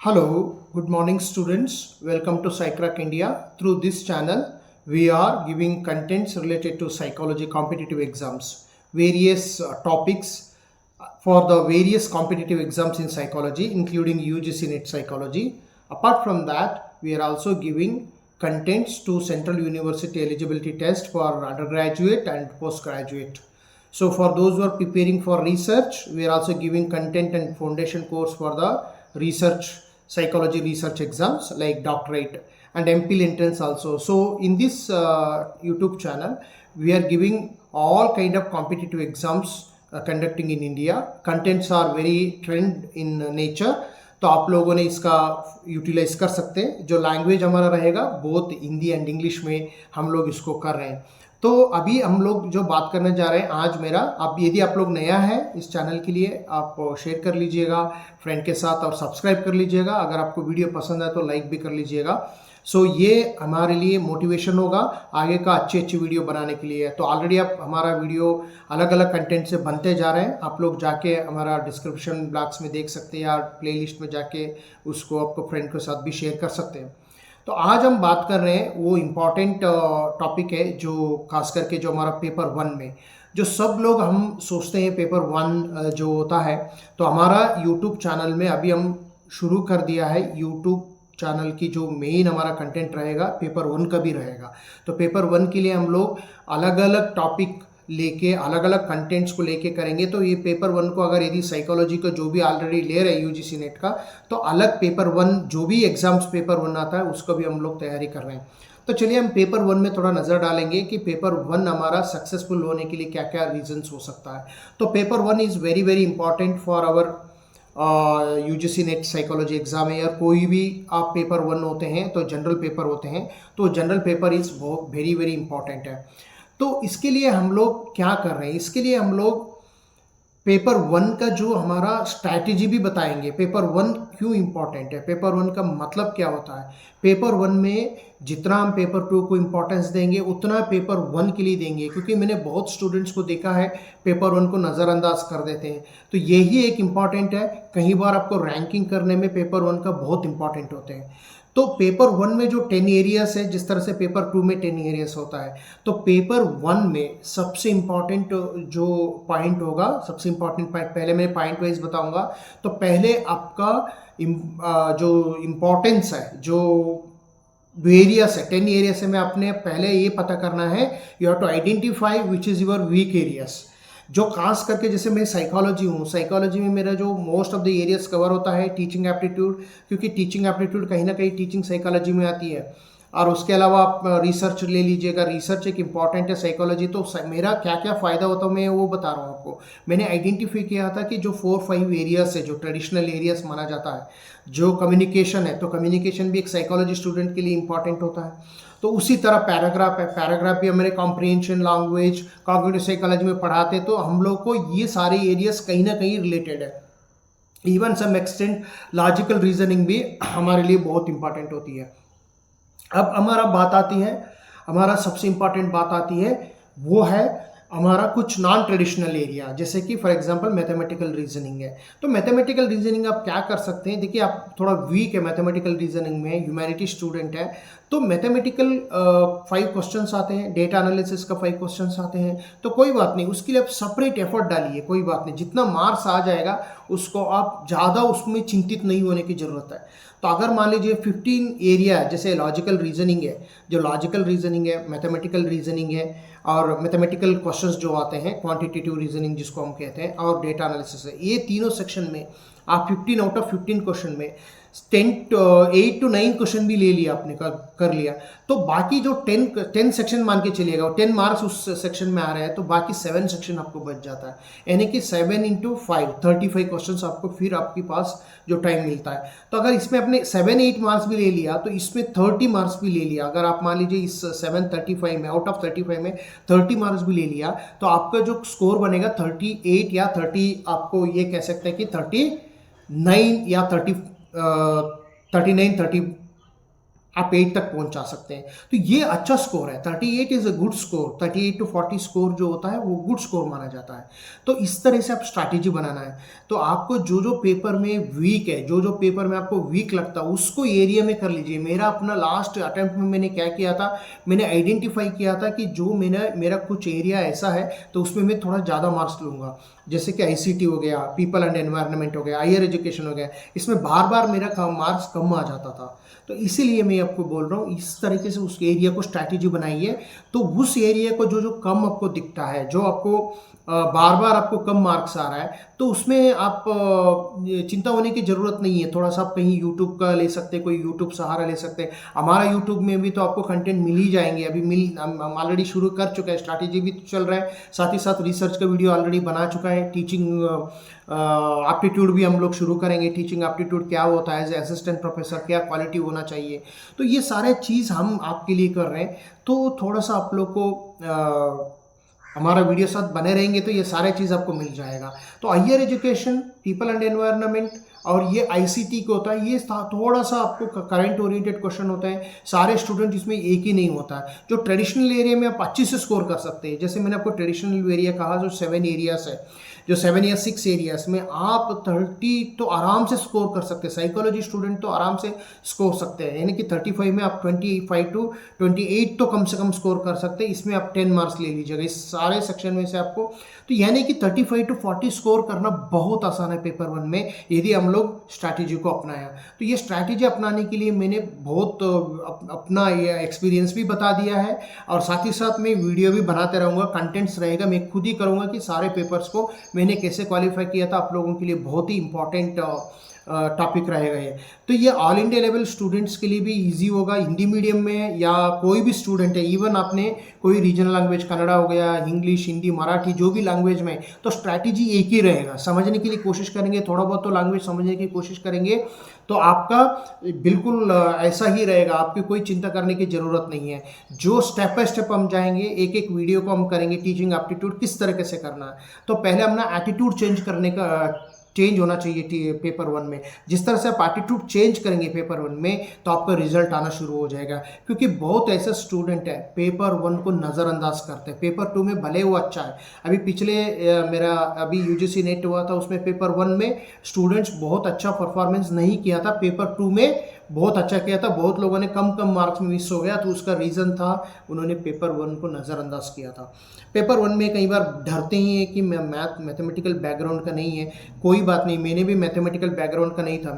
Hello, good morning students. Welcome to PsyCrack India. Through this channel, we are giving contents related to psychology competitive exams, various topics for the various competitive exams in psychology, including UGC NET psychology. Apart from that, we are also giving contents to Central University eligibility test for undergraduate and postgraduate. So for those who are preparing for research, we are also giving content and foundation course for the research psychology research exams like doctorate and MPhil entrance also. So in this YouTube channel, we are giving all kind of competitive exams conducting in India. Contents are very trend in nature. तो आप लोगों ने इसका utilise कर सकते हैं. जो language हमारा रहेगा बोथ हिंदी एंड इंग्लिश में हम लोग इसको कर रहे हैं. तो अभी हम लोग जो बात करने जा रहे हैं आज मेरा, आप यदि आप लोग नया है इस चैनल के लिए आप शेयर कर लीजिएगा फ्रेंड के साथ और सब्सक्राइब कर लीजिएगा. अगर आपको वीडियो पसंद है तो लाइक भी कर लीजिएगा. सो ये हमारे लिए मोटिवेशन होगा आगे का अच्छी वीडियो बनाने के लिए. तो ऑलरेडी आप हमारा वीडियो अलग अलग कंटेंट से बनते जा रहे हैं. आप लोग जाके हमारा डिस्क्रिप्शन बॉक्स में देख सकते हैं या प्लेलिस्ट में जाके उसको आपको फ्रेंड के साथ भी शेयर कर सकते हैं. तो आज हम बात कर रहे हैं वो इम्पॉर्टेंट टॉपिक है जो खास करके जो हमारा पेपर 1 में जो सब लोग हम सोचते हैं पेपर 1 जो होता है. तो हमारा यूट्यूब चैनल में अभी हम शुरू कर दिया है. यूट्यूब चैनल की जो मेन हमारा कंटेंट रहेगा पेपर 1 का भी रहेगा. तो पेपर 1 के लिए हम लोग अलग अलग टॉपिक लेके अलग अलग कंटेंट्स को लेके करेंगे. तो ये पेपर 1 को अगर यदि साइकोलॉजी का जो भी ऑलरेडी ले रहे हैं यूजीसी नेट का, तो अलग पेपर 1 जो भी एग्जाम्स पेपर 1 आता है उसको भी हम लोग तैयारी कर रहे हैं. तो चलिए हम पेपर 1 में थोड़ा नज़र डालेंगे कि पेपर 1 हमारा सक्सेसफुल होने के लिए क्या क्या रीजंस हो सकता है. तो paper 1 is very very important for our UGC NET psychology exam है. या कोई भी आप पेपर 1 होते हैं तो जनरल पेपर होते हैं, तो general paper is very very important है. तो इसके लिए हम लोग क्या कर रहे हैं, इसके लिए हम लोग पेपर 1 का जो हमारा स्ट्रैटेजी भी बताएंगे. पेपर 1 क्यों इंपॉर्टेंट है, पेपर 1 का मतलब क्या होता है. पेपर 1 में जितना हम पेपर 2 को इम्पोर्टेंस देंगे उतना पेपर 1 के लिए देंगे, क्योंकि मैंने बहुत स्टूडेंट्स को देखा है पेपर 1 को नज़रअंदाज कर देते हैं. तो यही एक इम्पॉर्टेंट है. कई बार आपको रैंकिंग करने में पेपर 1 का बहुत इंपॉर्टेंट होते हैं. तो पेपर 1 में जो 10 एरियाज है, जिस तरह से पेपर 2 में 10 एरियाज होता है, तो पेपर 1 में सबसे इम्पॉर्टेंट जो पॉइंट होगा, सबसे इम्पॉर्टेंट पॉइंट पहले मैं पॉइंट वाइज बताऊंगा. तो पहले आपका जो इम्पोर्टेंस है, जो वेरियस है 10 एरिया से, मैं आपने पहले ये पता करना है, you have to identify which is your weak areas. जो खास करके जैसे मैं साइकोलॉजी हूँ, साइकोलॉजी में मेरा जो most of the areas cover होता है टीचिंग एप्टीट्यूड, क्योंकि टीचिंग एप्टीट्यूड कहीं ना कहीं टीचिंग साइकोलॉजी में आती है. और उसके अलावा आप रिसर्च ले लीजिएगा, रिसर्च एक इम्पॉर्टेंट है साइकोलॉजी. तो मेरा क्या क्या फ़ायदा होता है मैं वो बता रहा हूँ आपको. मैंने आइडेंटिफाई किया था कि जो 4-5 एरियाज है, जो ट्रेडिशनल एरियाज माना जाता है, जो कम्युनिकेशन है, तो कम्युनिकेशन भी एक साइकोलॉजी स्टूडेंट के लिए इंपॉर्टेंट होता है. तो उसी तरह पैराग्राफ है, पैराग्राफ भी हमारे कॉम्प्रिहेंशन लैंग्वेज कॉग्निटिव साइकोलॉजी में पढ़ाते. तो हम लोग को ये सारे एरियाज कहीं ना कहीं रिलेटेड है. Even some extent logical reasoning भी हमारे लिए बहुत इंपॉर्टेंट होती है. अब हमारा बात आती है, हमारा सबसे इंपॉर्टेंट बात आती है, वो है हमारा कुछ नॉन ट्रेडिशनल एरिया, जैसे कि फॉर एग्जांपल मैथमेटिकल रीजनिंग है. तो मैथमेटिकल रीजनिंग आप क्या कर सकते हैं. देखिए आप थोड़ा वीक है मैथमेटिकल रीजनिंग में, ह्यूमैनिटी स्टूडेंट है, तो मैथमेटिकल 5 क्वेश्चंस आते हैं, डेटा एनालिसिस का 5 क्वेश्चंस आते हैं. तो कोई बात नहीं, उसके लिए आप सेपरेट एफर्ट डालिए, कोई बात नहीं. जितना मार्क्स आ जाएगा उसको आप ज़्यादा उसमें चिंतित नहीं होने की ज़रूरत है. तो अगर मान लीजिए 15 एरिया जैसे लॉजिकल रीजनिंग है, जो लॉजिकल रीजनिंग है, मैथमेटिकल रीजनिंग है, और मैथमेटिकल क्वेश्चंस जो आते हैं क्वांटिटेटिव रीजनिंग जिसको हम कहते हैं, और डेटा एनालिसिस है, ये तीनों सेक्शन में आप 15 आउट ऑफ 15 क्वेश्चन में 8 to 9 क्वेश्चन भी ले लिया आपने, कर लिया. तो बाकी जो 10 सेक्शन मान के चलिएगा, 10 मार्क्स उस सेक्शन में आ रहे हैं, तो बाकी 7 सेक्शन आपको बच जाता है. यानी कि 7 into 5 35 क्वेश्चन आपको फिर आपके पास जो टाइम मिलता है. तो अगर इसमें आपने 7-8 मार्क्स भी ले लिया तो इसमें 30 मार्क्स भी ले लिया. अगर आप मान लीजिए इस 735 में आउट ऑफ 35 में 30 मार्क्स भी ले लिया, तो आपका जो स्कोर बनेगा 38 या 30, आपको ये कह सकते हैं कि 39 या 39-30 आप 8 तक पहुंचा सकते हैं। तो ये अच्छा स्कोर है, 38 is a good score. 38 to 40 score जो होता है वो गुड स्कोर माना जाता है। तो इस तरह से आप स्ट्रैटेजी बनाना है। तो आपको जो जो पेपर में वीक है, जो जो पेपर में आपको वीक लगता है उसको एरिया में कर लीजिए। मेरा अपना लास्ट अटेम्प्ट में मैंने क्या किया था, मैंने आइडेंटिफाई किया था कि जो मेरा कुछ एरिया ऐसा है तो उसमें मैं थोड़ा ज़्यादा मार्क्स लूँगा। जैसे कि आईसीटी हो गया, पीपल एंड एनवायरनमेंट हो गया, हायर एजुकेशन हो गया, इसमें बार बार मेरा मार्क्स कम आ जाता था। तो इसीलिए मैं आपको बोल रहा हूँ इस तरीके से उस एरिया को स्ट्रैटेजी बनाइए। तो उस एरिया को जो जो कम आपको दिखता है, जो आपको बार बार आपको कम मार्क्स आ रहा है, तो उसमें आप चिंता होने की ज़रूरत नहीं है। थोड़ा सा आप कहीं यूट्यूब का ले सकते हैं, कोई यूट्यूब सहारा ले सकते हैं। हमारा यूट्यूब में भी तो आपको कंटेंट मिल ही जाएंगे। अभी हम ऑलरेडी शुरू कर चुके हैं, स्ट्रैटेजी भी चल रहा है, साथ ही साथ रिसर्च का वीडियो ऑलरेडी बना चुका है। टीचिंग एप्टीट्यूड भी हम लोग शुरू करेंगे। टीचिंग एप्टीट्यूड क्या होता है, एज ए असिस्टेंट प्रोफेसर क्या क्वालिटी होना चाहिए, तो ये सारे चीज़ हम आपके लिए कर रहे हैं। तो थोड़ा सा आप लोग को हमारा वीडियो साथ बने रहेंगे तो ये सारे चीज़ आपको मिल जाएगा। तो higher education, people and environment और ये आईसीटी को होता है, ये थोड़ा सा आपको करंट ओरिएंटेड क्वेश्चन होता है। सारे स्टूडेंट इसमें एक ही नहीं होता है। जो ट्रेडिशनल एरिया में आप अच्छे से स्कोर कर सकते हैं, जैसे मैंने आपको ट्रेडिशनल एरिया कहा, जो 7 एरियाज है, जो 7 या 6 एरियाज में आप 30 तो आराम से स्कोर कर सकते हैं। साइकोलॉजी स्टूडेंट तो आराम से स्कोर सकते हैं, यानी कि 35 में आप 25 to 28 तो कम से कम स्कोर कर सकते हैं। इसमें आप 10 मार्क्स ले लीजिएगा इस सारे सेक्शन में से आपको। तो यानी कि 35 to 40 स्कोर करना बहुत आसान है पेपर 1 में, यदि हम लोग स्ट्रैटेजी को अपनाया। तो ये स्ट्रैटेजी अपनाने के लिए मैंने बहुत अपना ये एक्सपीरियंस भी बता दिया है, और साथ ही साथ मैं वीडियो भी बनाते रहूँगा, कंटेंट्स रहेगा, मैं खुद ही करूँगा कि सारे पेपर्स को मैंने कैसे क्वालिफाई किया था। आप लोगों के लिए बहुत ही इंपॉर्टेंट टॉपिक रहेगा ये। तो ये ऑल इंडिया लेवल स्टूडेंट्स के लिए भी इजी होगा, हिंदी मीडियम में या कोई भी स्टूडेंट है, इवन आपने कोई रीजनल लैंग्वेज, कन्नड़ा हो गया, इंग्लिश, हिंदी, मराठी, जो भी लैंग्वेज में, तो स्ट्रैटेजी एक ही रहेगा। समझने के लिए कोशिश करेंगे, थोड़ा बहुत तो लैंग्वेज समझने की कोशिश करेंगे, तो आपका बिल्कुल ऐसा ही रहेगा। आपकी कोई चिंता करने की ज़रूरत नहीं है। जो स्टेप बाय स्टेप हम जाएंगे, एक एक वीडियो को हम करेंगे, टीचिंग एप्टीट्यूड किस तरीके से करना है। तो पहले अपना एटीट्यूड चेंज होना चाहिए पेपर 1 में। जिस तरह से आप एटीट्यूड चेंज करेंगे पेपर 1 में, तो आपका रिजल्ट आना शुरू हो जाएगा। क्योंकि बहुत ऐसे स्टूडेंट है पेपर 1 को नज़रअंदाज करते हैं। पेपर 2 में भले वो अच्छा है, अभी पिछले मेरा अभी यूजीसी नेट हुआ था, उसमें पेपर 1 में स्टूडेंट्स बहुत अच्छा परफॉर्मेंस नहीं किया था, पेपर 2 में बहुत अच्छा किया था। बहुत लोगों ने कम मार्क्स में मिस हो गया, तो उसका रीज़न था उन्होंने पेपर 1 को नज़रअंदाज किया था। पेपर 1 में कई बार डरते ही हैं कि मैथमेटिकल बैकग्राउंड का नहीं है। कोई बात नहीं, मैंने भी मैथमेटिकल बैकग्राउंड का नहीं था।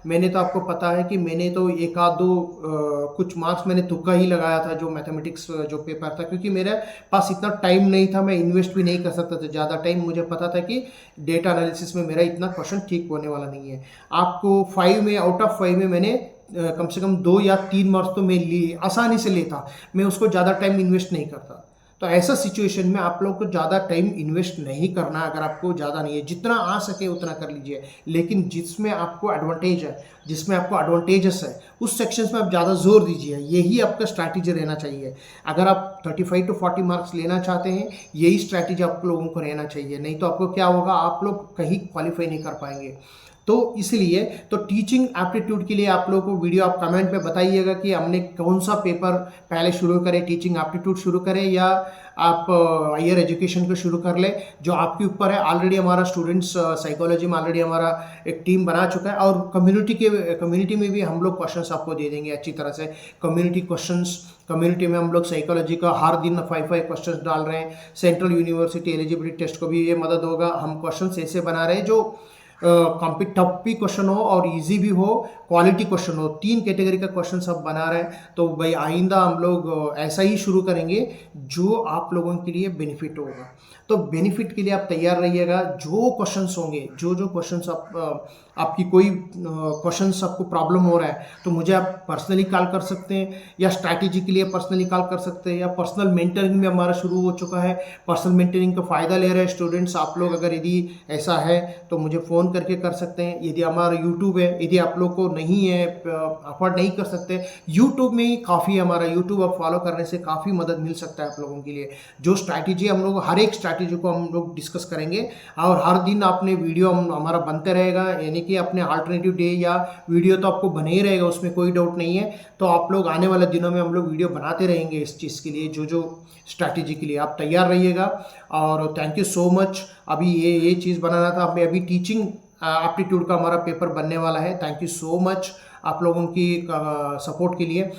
मैंने तो आपको पता है कि मैंने तो एक आध दो कुछ मार्क्स मैंने तुक्का ही लगाया था जो मैथमेटिक्स जो पेपर था, क्योंकि मेरे पास इतना टाइम नहीं था, मैं इन्वेस्ट भी नहीं कर सकता था ज़्यादा टाइम। मुझे पता था कि डेटा एनालिसिस में मेरा इतना क्वेश्चन ठीक होने वाला नहीं है। आपको 5 में आउट ऑफ 5 में मैंने कम से कम 2 या 3 मार्क्स तो मैं आसानी से लेता, मैं उसको ज़्यादा टाइम इन्वेस्ट नहीं करता। तो ऐसा सिचुएशन में आप लोग को ज़्यादा टाइम इन्वेस्ट नहीं करना है। अगर आपको ज़्यादा नहीं है, जितना आ सके उतना कर लीजिए, लेकिन जिसमें आपको एडवांटेज है, जिसमें आपको एडवांटेजेस है, उस सेक्शंस में आप ज़्यादा जोर दीजिए। यही आपका स्ट्रैटेजी रहना चाहिए। अगर आप 35 to 40 मार्क्स लेना चाहते हैं, यही स्ट्रैटेजी आप लोगों को रहना चाहिए। नहीं तो आपको क्या होगा, आप लोग कहीं क्वालिफाई नहीं कर पाएंगे। तो इसलिए तो टीचिंग एप्टीट्यूड के लिए आप लोगों को वीडियो आप कमेंट में बताइएगा कि हमने कौन सा पेपर पहले शुरू करें, टीचिंग एप्टीट्यूड शुरू करें या आप हायर एजुकेशन को शुरू कर ले, जो आपके ऊपर है। ऑलरेडी हमारा स्टूडेंट्स साइकोलॉजी में ऑलरेडी हमारा एक टीम बना चुका है, और कम्युनिटी में भी हम लोग क्वेश्चंस आपको दे देंगे अच्छी तरह से। कम्युनिटी में हम लोग साइकोलॉजी का हर दिन 5 क्वेश्चंस डाल रहे हैं। सेंट्रल यूनिवर्सिटी एलिजिबिलिटी टेस्ट को भी ये मदद होगा। हम क्वेश्चंस ऐसे बना रहे हैं जो टफ भी क्वेश्चन हो और इजी भी हो, क्वालिटी क्वेश्चन हो, 3 कैटेगरी का क्वेश्चन सब बना रहे हैं। तो भाई आइंदा हम लोग ऐसा ही शुरू करेंगे जो आप लोगों के लिए बेनिफिट होगा। तो बेनिफिट के लिए आप तैयार रहिएगा। जो क्वेश्चंस होंगे, जो क्वेश्चंस आपकी कोई क्वेश्चंस आपको प्रॉब्लम हो रहा है, तो मुझे आप पर्सनली कॉल कर सकते हैं, या स्ट्रैटेजी के लिए पर्सनली कॉल कर सकते हैं, या पर्सनल मेंटरिंग में हमारा शुरू हो चुका है। पर्सनल मेंटरिंग का फ़ायदा ले रहे हैं स्टूडेंट्स आप लोग। अगर यदि ऐसा है तो मुझे फ़ोन ऑन करके कर सकते हैं। यदि हमारा यूट्यूब है, यदि आप लोग को नहीं है, अफोर्ड नहीं कर सकते, यूट्यूब में ही काफ़ी हमारा यूट्यूब आप फॉलो करने से काफ़ी मदद मिल सकता है आप लोगों के लिए। जो स्ट्रैटेजी हम लोग, हर एक स्ट्रैटेजी को हम लोग डिस्कस करेंगे और हर दिन आपने वीडियो हमारा बनते रहेगा, यानी कि अपने अल्टरनेटिव डे या वीडियो तो आपको बने ही रहेगा, उसमें कोई डाउट नहीं है। तो आप लोग आने वाले दिनों में हम लोग वीडियो बनाते रहेंगे इस चीज़ के लिए, जो जो स्ट्रैटेजी के लिए आप तैयार रहिएगा। और थैंक यू सो मच। अभी ये चीज़ बनाना था, हमें अभी टीचिंग एप्टीट्यूड का हमारा पेपर बनने वाला है। थैंक यू सो मच आप लोगों की सपोर्ट के लिए।